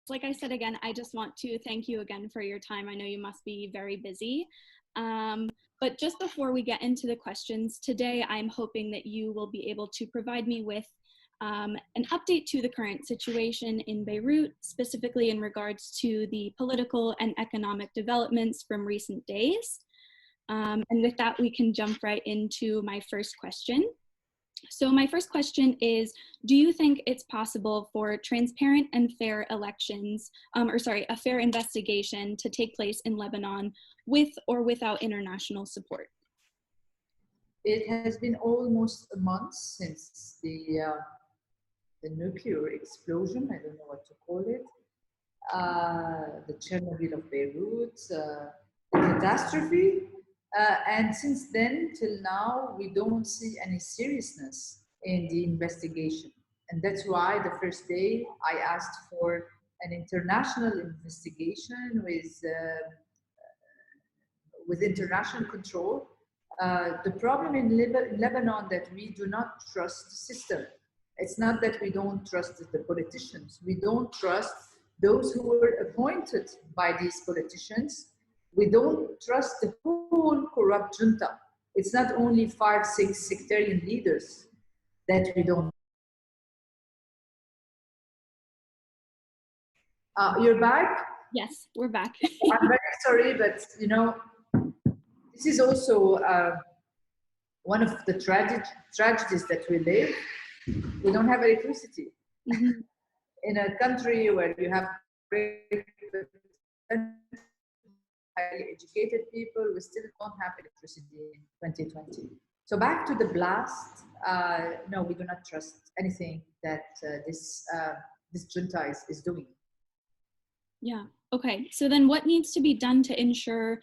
like I said again, I just want to thank you again for your time. I know you must be very busy. But just before we get into the questions today, I'm hoping that you will be able to provide me with an update to the current situation in Beirut, specifically in regards to the political and economic developments from recent days. And with that, we can jump right into my first question. So my first question is, do you think it's possible for transparent and fair elections, a fair investigation to take place in Lebanon with or without international support? It has been almost a month since the nuclear explosion, I don't know what to call it, the Chernobyl of Beirut, the catastrophe. And since then till now, we don't see any seriousness in the investigation. And that's why the first day I asked for an international investigation with international control. The problem in Lebanon that we do not trust the system. It's not that we don't trust the politicians. We don't trust those who were appointed by these politicians. We don't trust the whole corrupt junta. It's not only 5, 6 sectarian leaders that we don't. You're back? Yes, we're back. I'm very sorry, but you know, this is also one of the tragedies that we live. We don't have electricity. Mm-hmm. In a country where you have highly educated people, we still don't have electricity in 2020. So back to the blast, no, we do not trust anything that this junta is doing. Yeah, okay. So then what needs to be done to ensure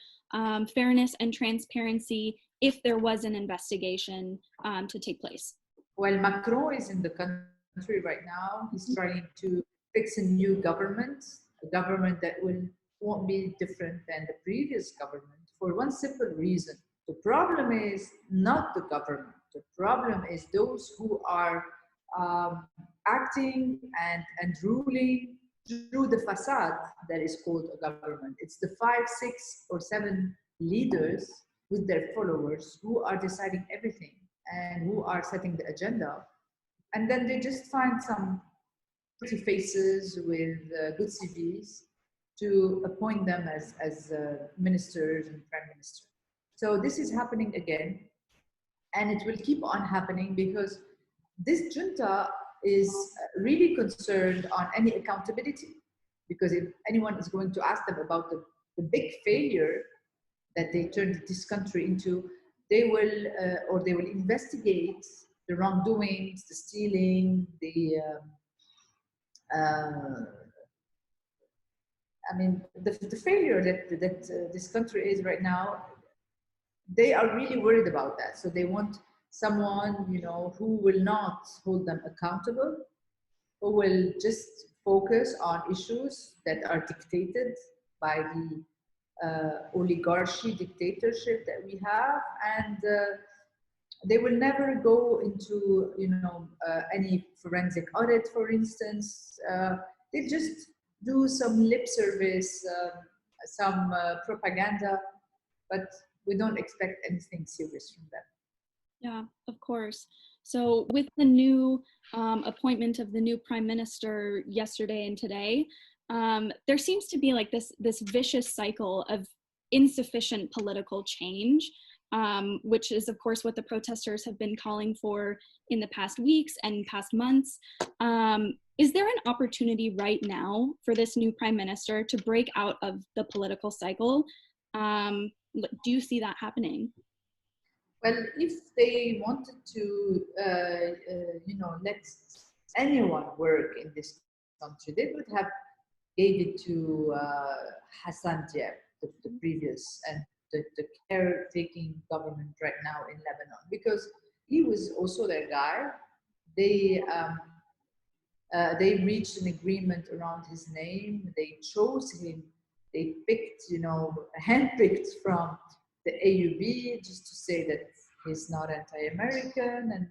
fairness and transparency if there was an investigation to take place? Well, Macron is in the country right now. He's trying to fix a new government, a government that won't be different than the previous government for one simple reason. The problem is not the government. The problem is those who are acting and ruling through the facade that is called a government. It's the 5, 6, or 7 leaders with their followers who are deciding everything and who are setting the agenda. And then they just find some pretty faces with good CVs to appoint them as ministers and prime minister. So this is happening again, and it will keep on happening because this junta is really concerned on any accountability. Because if anyone is going to ask them about the big failure that they turned this country into, they will investigate the wrongdoings, the stealing, the failure that this country is right now. They are really worried about that. So they want someone, you know, who will not hold them accountable, who will just focus on issues that are dictated by the oligarchy dictatorship that we have, and they will never go into, you know, any forensic audit, for instance. They just do some lip service, some propaganda, but we don't expect anything serious from them. Yeah, of course. So with the new appointment of the new prime minister yesterday and today, there seems to be like this vicious cycle of insufficient political change, which is of course what the protesters have been calling for in the past weeks and past months. Is there an opportunity right now for this new prime minister to break out of the political cycle? Do you see that happening? Well, if they wanted to, you know, let anyone work in this country, they would have gave it to Hassan Diab, the previous and the caretaking government right now in Lebanon, because he was also their guy. They reached an agreement around his name. They chose him. They picked, you know, handpicked from the AUB just to say that he's not anti-American, and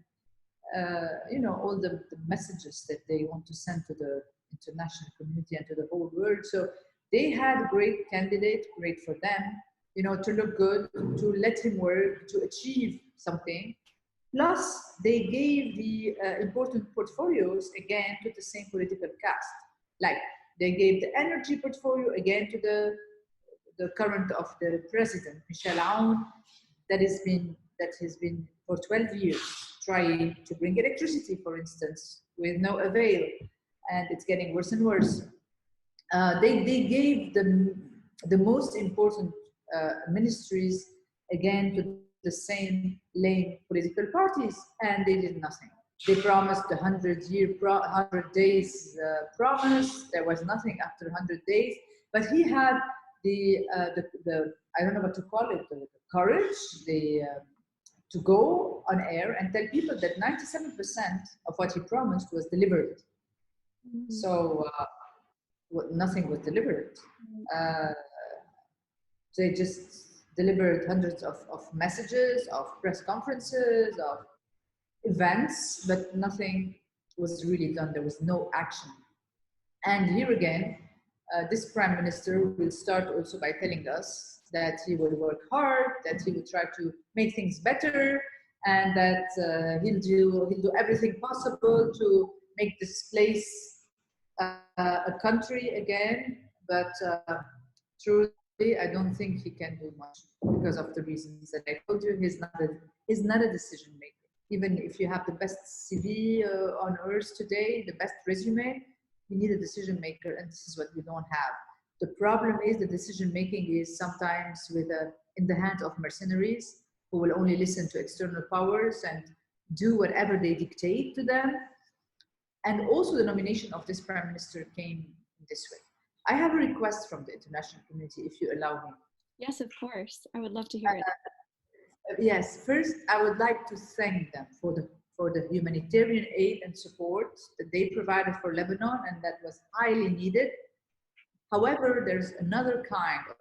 you know, all the messages that they want to send to international community and to the whole world. So they had a great candidate, great for them, you know, to look good, to let him work, to achieve something. Plus, they gave the important portfolios again to the same political caste. Like they gave the energy portfolio again to the current of the president, Michel Aoun, that has been for 12 years trying to bring electricity, for instance, with no avail, and it's getting worse and worse. They gave the most important ministries again to the same lame political parties, and they did nothing. They promised the 100 days promise. There was nothing after 100 days, but he had the I don't know what to call it, the courage, to go on air and tell people that 97% of what he promised was delivered. Mm-hmm. So nothing was delivered. They just delivered hundreds of messages, of press conferences, of events, but nothing was really done. There was no action. And here again, this prime minister will start also by telling us that he will work hard, that he will try to make things better, and that he'll do everything possible to make this place a country again. But truly, I don't think he can do much because of the reasons that I told you. He's not a decision maker. Even if you have the best CV on earth today, the best resume, you need a decision maker, and this is what we don't have. The problem is the decision making is sometimes in the hands of mercenaries who will only listen to external powers and do whatever they dictate to them. And also the nomination of this prime minister came this way. I have a request from the international community, if you allow me. Yes, of course. I would love to hear it. Yes, first I would like to thank them for the humanitarian aid and support that they provided for Lebanon, and that was highly needed. However, there's another kind of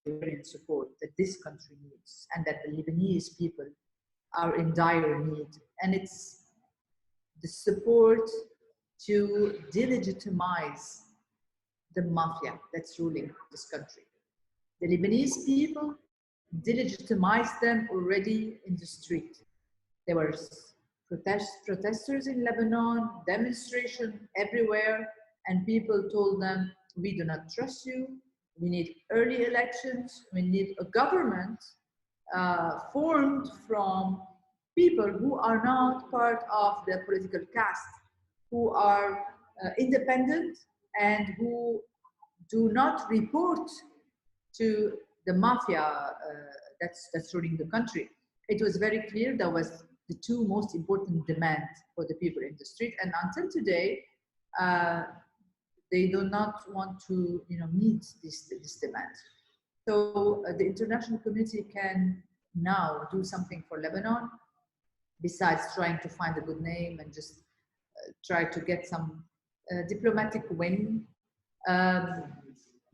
humanitarian support that this country needs, and that the Lebanese people are in dire need. And it's the support to delegitimize the mafia that's ruling this country. The Lebanese people delegitimized them already in the street. There were protesters in Lebanon, demonstration everywhere, and people told them, we do not trust you, we need early elections, we need a government formed from people who are not part of the political caste, who are independent and who do not report to the mafia that's ruling the country. It was very clear that was the two most important demands for the people in the street, and until today, they do not want to, meet this demand. So the international community can now do something for Lebanon, besides trying to find a good name and just try to get some diplomatic win.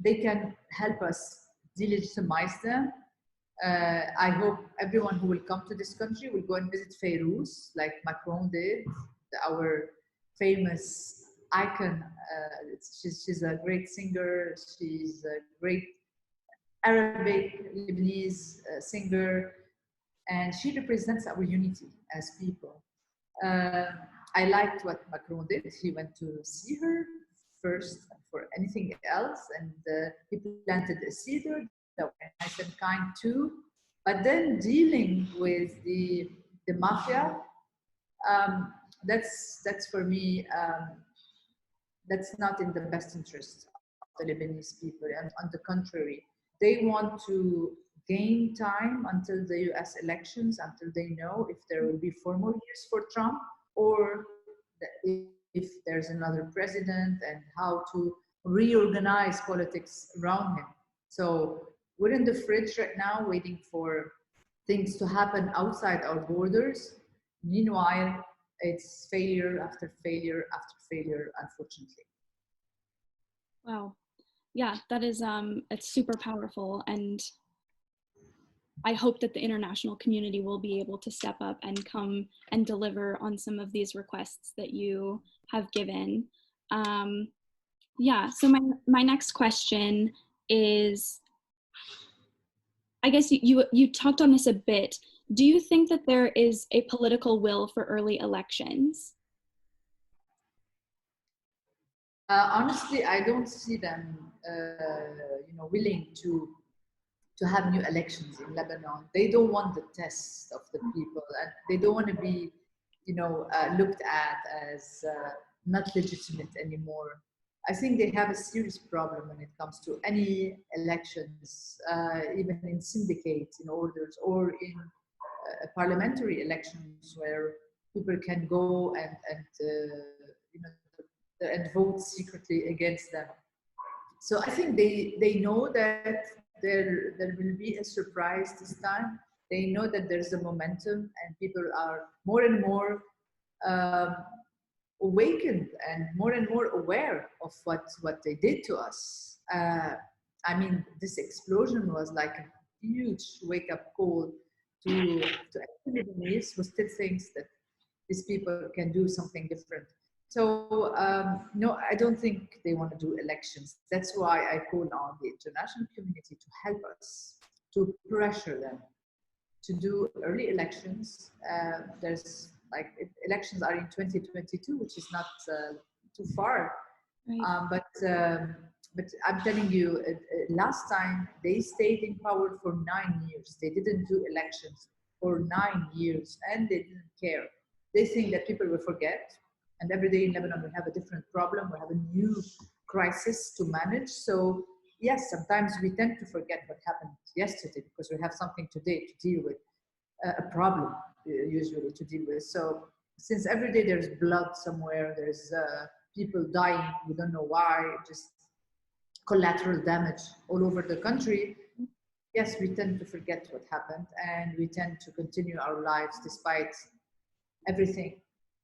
They can help us delegitimize them. I hope everyone who will come to this country will go and visit Fayrouz, like Macron did, our famous icon. She's a great singer. She's a great Arabic Lebanese singer, and she represents our unity as people. I liked what Macron did. He went to see her first for anything else, and he planted a cedar that was nice and kind too. But then dealing with the mafia, that's for me, that's not in the best interest of the Lebanese people. And on the contrary, they want to gain time until the US elections, until they know if there will be 4 more years for Trump, or if there's another president, and how to reorganize politics around him. So we're in the fridge right now waiting for things to happen outside our borders. Meanwhile, it's failure after failure after failure, unfortunately. Wow. Yeah, that is, it's super powerful. And I hope that the international community will be able to step up and come and deliver on some of these requests that you have given. Yeah, so my next question is, I guess you talked on this a bit. Do you think that there is a political will for early elections? Honestly, I don't see them, willing to have new elections in Lebanon. They don't want the test of the people, and they don't want to be, looked at as not legitimate anymore. I think they have a serious problem when it comes to any elections, even in syndicates, in orders, or in parliamentary elections where people can go and vote secretly against them. So I think they know that there will be a surprise this time. They know that there's a momentum and people are more and more um, awakened and more aware of what they did to us. I mean, this explosion was like a huge wake up call to every Lebanese who still thinks that these people can do something different. So no, I don't think they want to do elections. That's why I call on the international community to help us, to pressure them to do early elections. There's like elections are in 2022, which is not too far. Right. But I'm telling you, last time they stayed in power for 9 years. They didn't do elections for 9 years, and they didn't care. They think that people will forget, and every day in Lebanon we have a different problem. We have a new crisis to manage. So yes, sometimes we tend to forget what happened yesterday because we have something today to deal with, a problem usually to deal with. So since every day there's blood somewhere, there's people dying, we don't know why, just collateral damage all over the country. Yes, we tend to forget what happened and we tend to continue our lives despite everything.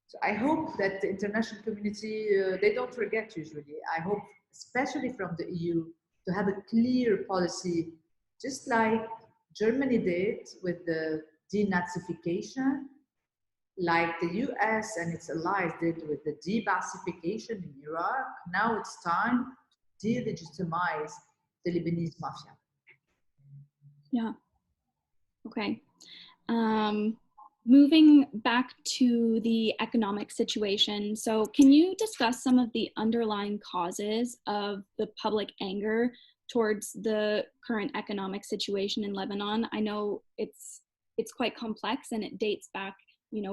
So I hope that the international community, they don't forget usually. I hope, especially from the EU, to have a clear policy, just like Germany did with the denazification, like the US and its allies did with the de-Ba'athification in Iraq. Now it's time to delegitimize the Lebanese mafia. Yeah. Okay. Moving back to the economic situation. So can you discuss some of the underlying causes of the public anger towards the current economic situation in Lebanon? I know it's quite complex and it dates back,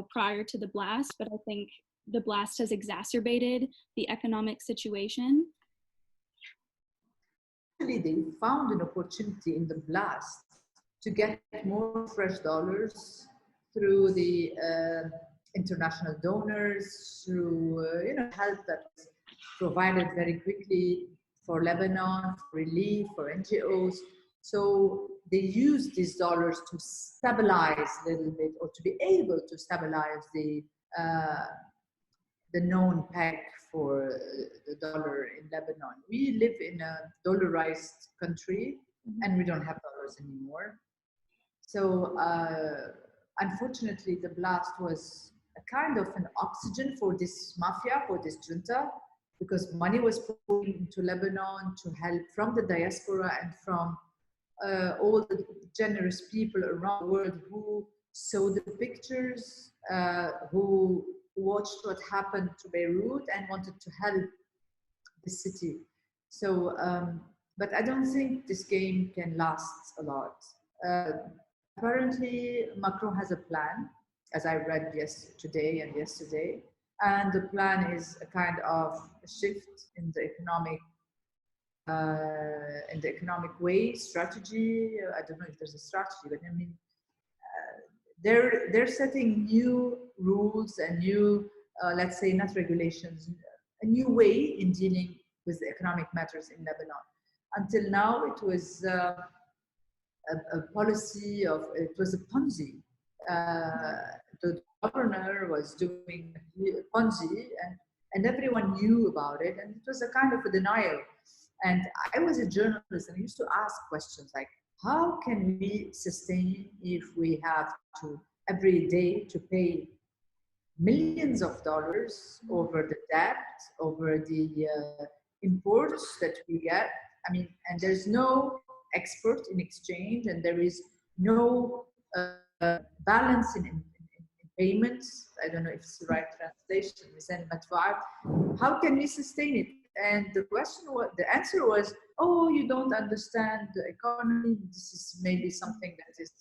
prior to the blast, but I think the blast has exacerbated the economic situation. Actually, they found an opportunity in the blast to get more fresh dollars through the international donors, through help that was provided very quickly for Lebanon, for relief, for NGOs. So they used these dollars to stabilize a little bit, or to be able to stabilize the known peg for the dollar in Lebanon. We live in a dollarized country and we don't have dollars anymore. So unfortunately, the blast was a kind of an oxygen for this mafia, for this junta, because money was pouring into Lebanon to help from the diaspora and from all the generous people around the world who saw the pictures, who watched what happened to Beirut and wanted to help the city. So, but I don't think this game can last a lot. Apparently, Macron has a plan, as I read today and yesterday, and the plan is a kind of a shift in the economic way, strategy. I don't know if there's a strategy, but I mean, they're setting new rules and new, let's say, not regulations, a new way in dealing with the economic matters in Lebanon. Until now, it was a policy of, it was a Ponzi. The governor was doing Ponzi, and everyone knew about it, and it was a kind of a denial. And I was a journalist and I used to ask questions like, how can we sustain if we have to every day to pay millions of dollars over the debt, over the imports that we get. I mean, and there's no export in exchange, and there is no balance in payments. I don't know if it's the right translation. How can we sustain it? And the answer was, oh, you don't understand the economy. This is maybe something that is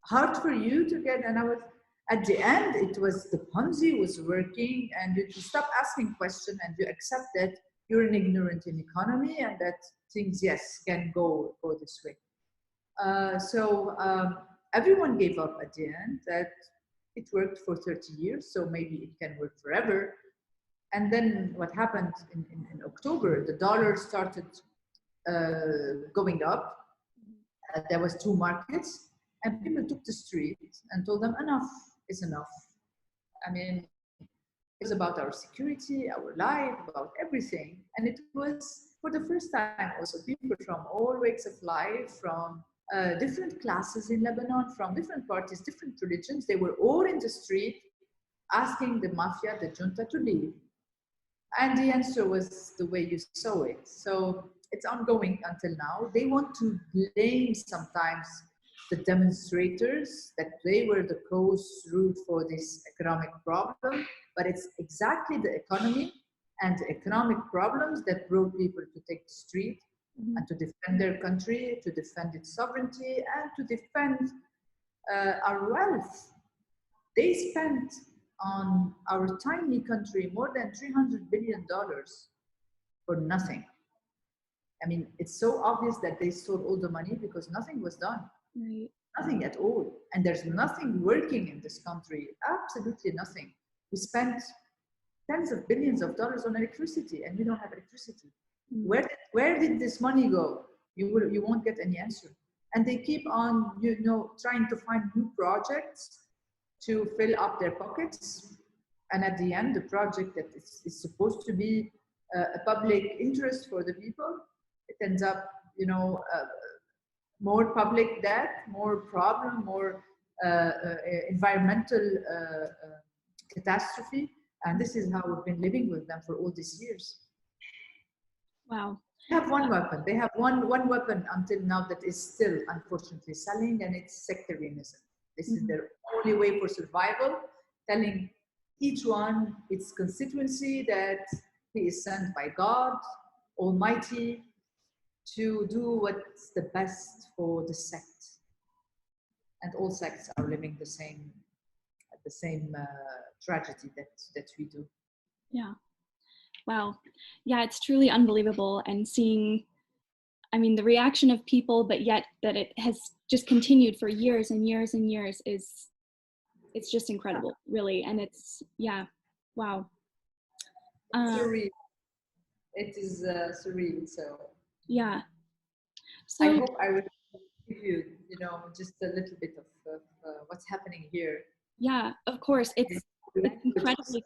hard for you to get. And I was, at the end, it was the Ponzi was working, and you stop asking questions and you accept that you're an ignorant in economy and that things, yes, can go this way. So everyone gave up at the end. That it worked for 30 years, so maybe it can work forever. And then what happened in October, the dollar started going up. There was 2 markets, and people took the street and told them enough is enough. I mean, it was about our security, our life, about everything. And it was, for the first time, also people from all walks of life, from different classes in Lebanon, from different parties, different religions. They were all in the street asking the mafia, the junta, to leave. And the answer was the way you saw it. So it's ongoing until now. They want to blame sometimes the demonstrators that they were the cause root for this economic problem, but it's exactly the economy and the economic problems that brought people to take the street and to defend their country, to defend its sovereignty, and to defend our wealth. They spent on our tiny country more than $300 billion for nothing. I mean, it's so obvious that they stole all the money because nothing was done. Right. Nothing at all. And there's nothing working in this country, absolutely nothing. We spent tens of billions of dollars on electricity and we don't have electricity. Where did this money go? You won't get any answer. And they keep on, trying to find new projects to fill up their pockets. And at the end, the project that is supposed to be a public interest for the people, it ends up, more public debt, more problem, more environmental catastrophe. And this is how we've been living with them for all these years. Wow. They have one weapon. They have one weapon until now that is still, unfortunately, selling, and it's sectarianism. This is their only way for survival, telling each one its constituency that he is sent by God Almighty to do what's the best for the sect. And all sects are living the same tragedy that we do. Yeah. Wow. Yeah, it's truly unbelievable. And seeing, I mean, the reaction of people, but yet that it has just continued for years and years and years it's just incredible, really. And it's, yeah, wow. Surreal. It is surreal. So yeah. So I hope I will give you, just a little bit of what's happening here. Yeah, of course. It's incredibly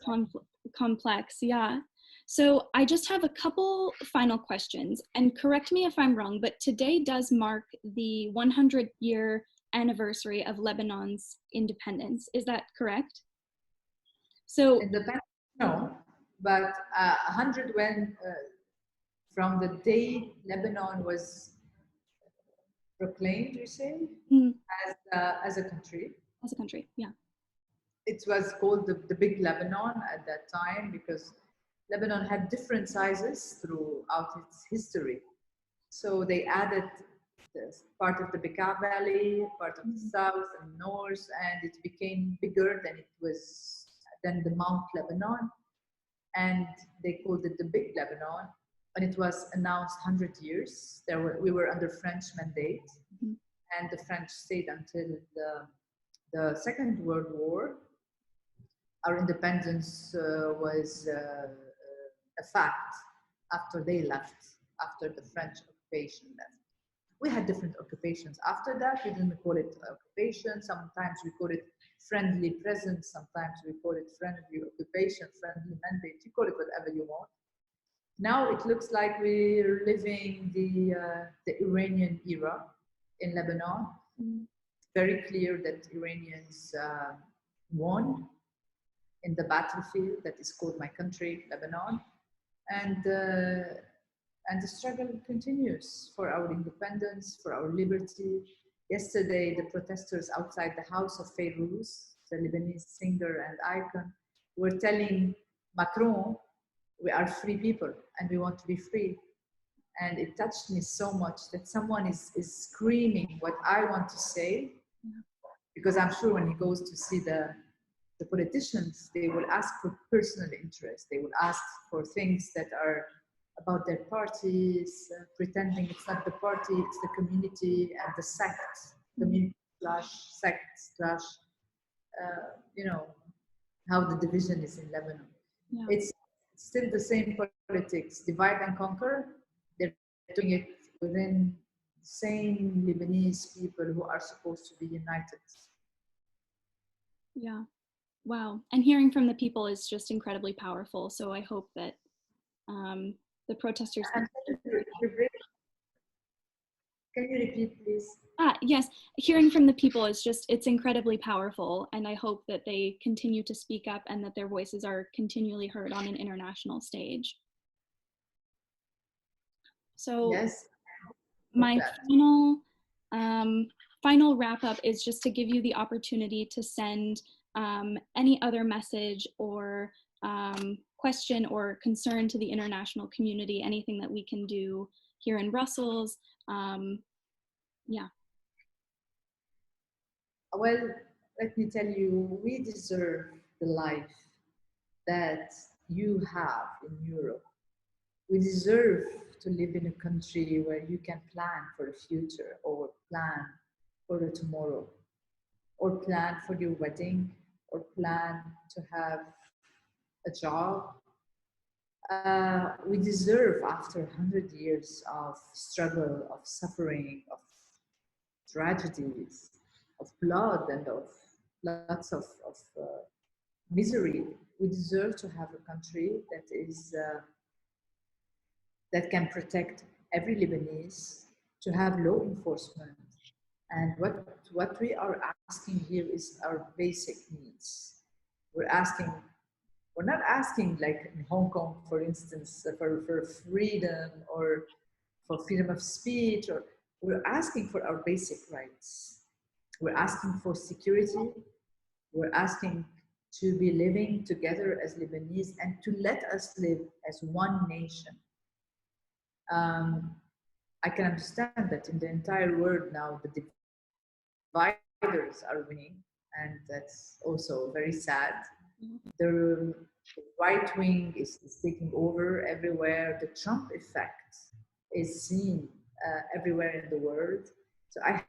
complex. Yeah. So I just have a couple final questions, and correct me if I'm wrong, but today does mark the 100-year anniversary of Lebanon's independence. Is that correct? So independence, no, but 100 when from the day Lebanon was proclaimed, you say, as a country. As a country, yeah. It was called the Big Lebanon at that time because Lebanon had different sizes throughout its history. So they added this part of the Bekaa Valley, part of the south and north, and it became bigger than the Mount Lebanon. And they called it the Big Lebanon. And it was announced 100 years. We were under French mandate, and the French stayed until the Second World War. Our independence was a fact after they left, after the French occupation left. We had different occupations after that. We didn't call it occupation. Sometimes we call it friendly presence. Sometimes we call it friendly occupation, friendly mandate. You call it whatever you want. Now it looks like we're living the Iranian era in Lebanon. Very clear that Iranians won in the battlefield that is called my country, Lebanon. And the struggle continues for our independence, for our liberty. Yesterday, the protesters outside the house of Fayrouz, the Lebanese singer and icon, were telling Macron, we are free people and we want to be free. And it touched me so much that someone is screaming what I want to say, because I'm sure when he goes to see the politicians, they will ask for personal interest. They will ask for things that are about their parties, pretending it's not the party, it's the community and the sect, community slash sect slash, you know, how the division is in Lebanon. Yeah. It's still the same politics, divide and conquer. They're doing it within the same Lebanese people who are supposed to be united. Yeah. Wow. And hearing from the people is just incredibly powerful. So I hope that the protesters. Can you repeat, please? Yes. Hearing from the people is just, it's incredibly powerful. And I hope that they continue to speak up and that their voices are continually heard on an international stage. So yes, my final wrap up is just to give you the opportunity to send any other message or question or concern to the international community, anything that we can do here in Brussels. Yeah. Well, let me tell you, we deserve the life that you have in Europe. We deserve to live in a country where you can plan for a future, or plan for a tomorrow, or plan for your wedding, or plan to have a job. We deserve, after 100 years of struggle, of suffering, of tragedies, of blood, and of lots of misery, we deserve to have a country that is that can protect every Lebanese, to have law enforcement. And what we are asking here is our basic needs. We're not asking, like in Hong Kong, for instance, for freedom or for freedom of speech, or we're asking for our basic rights. We're asking for security. We're asking to be living together as Lebanese and to let us live as one nation. I can understand that in the entire world now, the dividers are winning, and that's also very sad. The right wing is taking over everywhere. The Trump effect is seen everywhere in the world. So I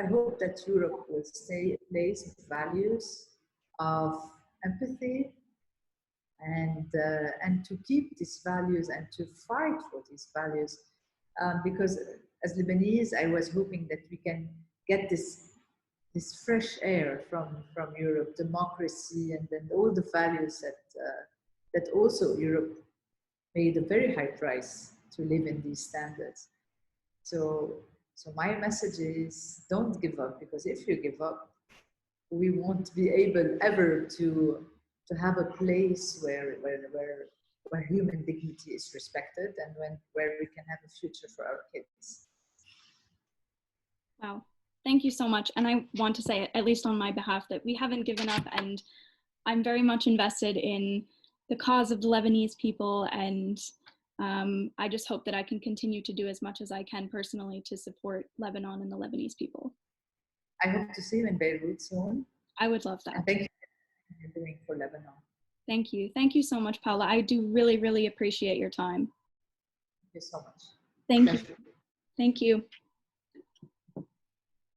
hope that Europe will stay a place of values, of empathy, and to keep these values and to fight for these values. Because as Lebanese, I was hoping that we can get this fresh air from Europe, democracy, and then all the values that also Europe paid a very high price to live in these standards. So my message is, don't give up, because if you give up, we won't be able ever to have a place where human dignity is respected, and where we can have a future for our kids. Wow. Thank you so much. And I want to say, at least on my behalf, that we haven't given up, and I'm very much invested in the cause of the Lebanese people. And I just hope that I can continue to do as much as I can personally to support Lebanon and the Lebanese people. I hope to see you in Beirut soon. I would love that. And thank you for what you're doing for Lebanon. Thank you. Thank you so much, Paula. I do really, really appreciate your time. Thank you so much. Thank you. Thank you.